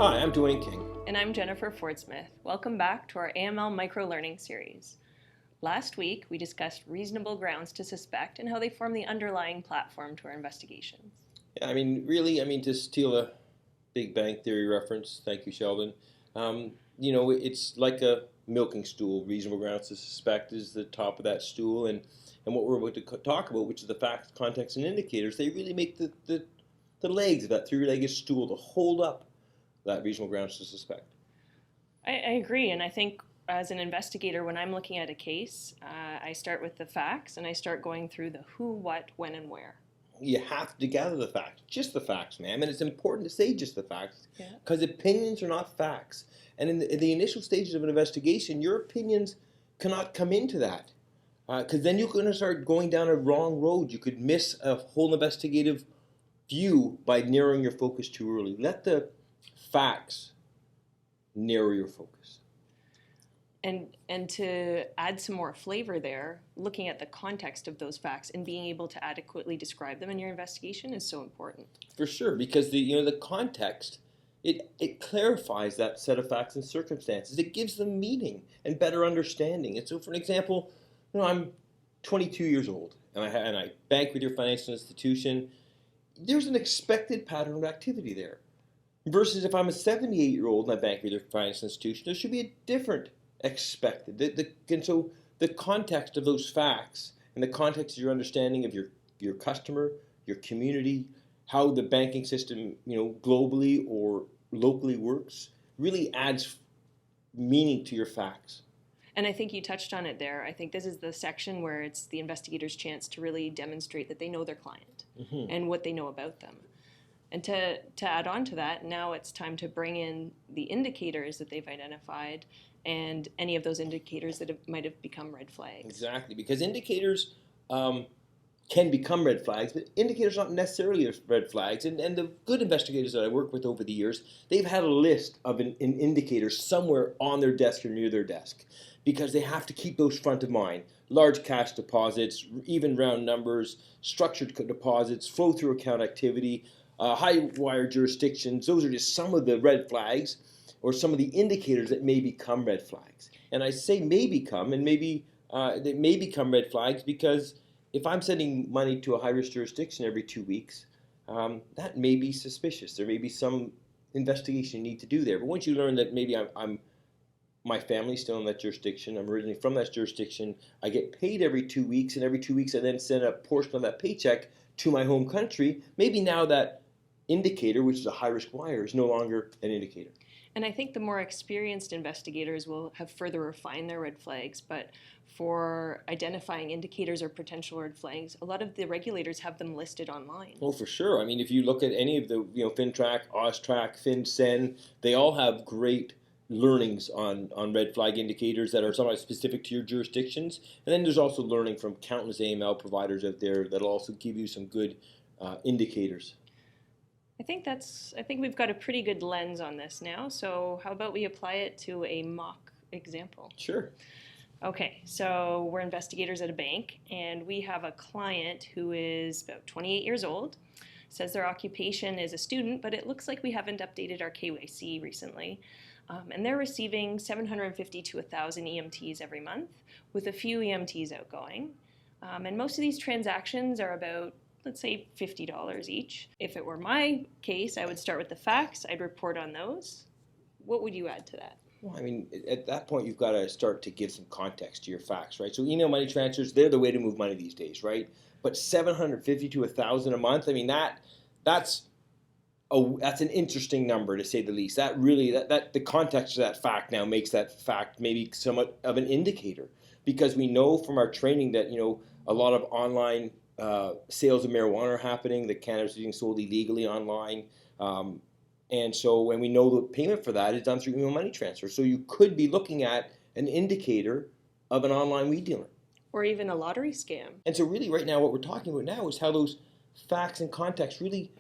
Hi, I'm Dwayne King. And I'm Jennifer Fordsmith. Welcome back to our AML micro-learning series. Last week, we discussed reasonable grounds to suspect and how they form the underlying platform to our investigations. Yeah, really, to steal a Big Bang Theory reference, thank you, Sheldon. It's like a milking stool. Reasonable grounds to suspect is the top of that stool, and what we're about to talk about, which is the facts, context, and indicators, they really make the legs of that three-legged stool to hold up that reasonable grounds to suspect. I agree, and I think as an investigator, when I'm looking at a case, I start with the facts and I start going through the who, what, when, and where. You have to gather the facts, just the facts, ma'am, and it's important to say just the facts because opinions are not facts. And in the initial stages of an investigation, your opinions cannot come into that because then you're going to start going down a wrong road. You could miss a whole investigative view by narrowing your focus too early. Let the facts narrow your focus. And to add some more flavor there, looking at the context of those facts and being able to adequately describe them in your investigation is so important. For sure, because the context, it clarifies that set of facts and circumstances. It gives them meaning and better understanding. And so, for an example, I'm 22 years old and I bank with your financial institution. There's an expected pattern of activity there. Versus if I'm a 78-year-old and I bank with your financial institution, there should be a different expected. And so the context of those facts and the context of your understanding of your customer, your community, how the banking system, globally or locally works, really adds meaning to your facts. And I think you touched on it there. I think this is the section where it's the investigator's chance to really demonstrate that they know their client and what they know about them. And to add on to that, now it's time to bring in the indicators that they've identified and any of those indicators that might have become red flags. Exactly, because indicators can become red flags, but indicators aren't necessarily red flags. And the good investigators that I work with over the years, they've had a list of an indicator somewhere on their desk or near their desk because they have to keep those front of mind. Large cash deposits, even round numbers, structured deposits, flow-through account activity, high wire jurisdictions. Those are just some of the red flags or some of the indicators that may become red flags. And I say may become, and maybe they may become red flags because if I'm sending money to a high-risk jurisdiction every 2 weeks, that may be suspicious. There may be some investigation you need to do there. But once you learn that maybe my family's still in that jurisdiction, I'm originally from that jurisdiction, I get paid every 2 weeks, and every 2 weeks I then send a portion of that paycheck to my home country, maybe now that indicator, which is a high-risk wire, is no longer an indicator. And I think the more experienced investigators will have further refined their red flags, but for identifying indicators or potential red flags, a lot of the regulators have them listed online. Oh, for sure. If you look at any of the, FinTrack, OzTrack, FinCEN, they all have great learnings on red flag indicators that are somewhat specific to your jurisdictions. And then there's also learning from countless AML providers out there that'll also give you some good indicators. I think we've got a pretty good lens on this now. So how about we apply it to a mock example? Sure. Okay, so we're investigators at a bank, and we have a client who is about 28 years old, says their occupation is a student, but it looks like we haven't updated our KYC recently. And they're receiving 750 to 1,000 EMTs every month, with a few EMTs outgoing. And most of these transactions are about, let's say, $50 each. If it were my case, I would start with the facts. I'd report on those. What would you add to that? Well, at that point, you've got to start to give some context to your facts, right? So email money transfers, they're the way to move money these days, right? But 750 to 1,000 a month, that's an interesting number, to say the least. That really, that the context of that fact now makes that fact maybe somewhat of an indicator, because we know from our training that a lot of online sales of marijuana are happening, that cannabis is being sold illegally online, and so when we know the payment for that is done through email money transfer, so you could be looking at an indicator of an online weed dealer, or even a lottery scam. And so really, right now, what we're talking about now is how those facts and context really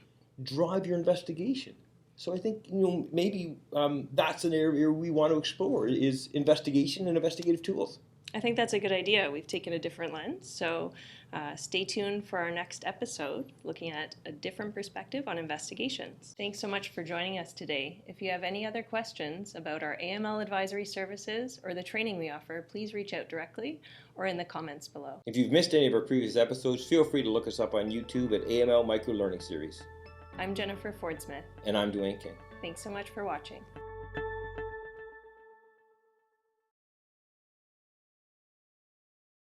drive your investigation. So I think maybe that's an area we want to explore, is investigation and investigative tools. I think that's a good idea. We've taken a different lens. So stay tuned for our next episode looking at a different perspective on investigations. Thanks so much for joining us today. If you have any other questions about our AML advisory services or the training we offer, please reach out directly or in the comments below. If you've missed any of our previous episodes, feel free to look us up on YouTube at AML Micro Learning Series. I'm Jennifer Ford-Smith. And I'm Dwayne King. Thanks so much for watching.